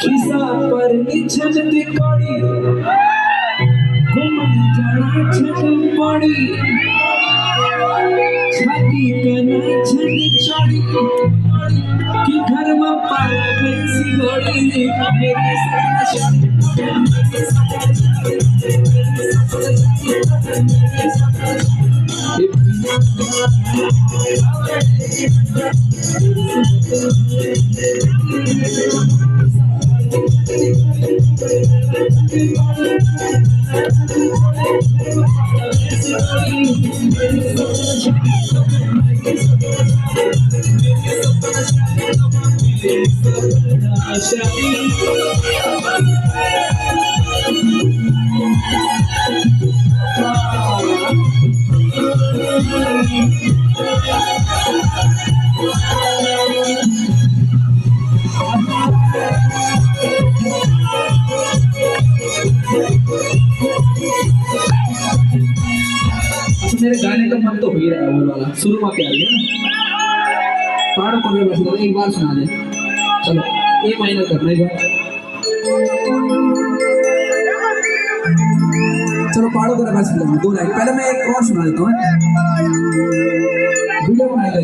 खिसा पर निछनती कड़ी घुमन जड़ा छट पड़ी छाती पे नाचन चढ़ी कि घर में पाला भैंसी घोड़ी मेरी मेरे गाने का मन तो हो ही रहा है वो वाला शुरू में क्या है ना पाड़ो पर बस एक बार सुना दे चलो ए माइनर करना एक बार चलो पाड़ो पर बस दो लाइन पहले मैं एक और सुना देता हूँ वीडियो बनाएगा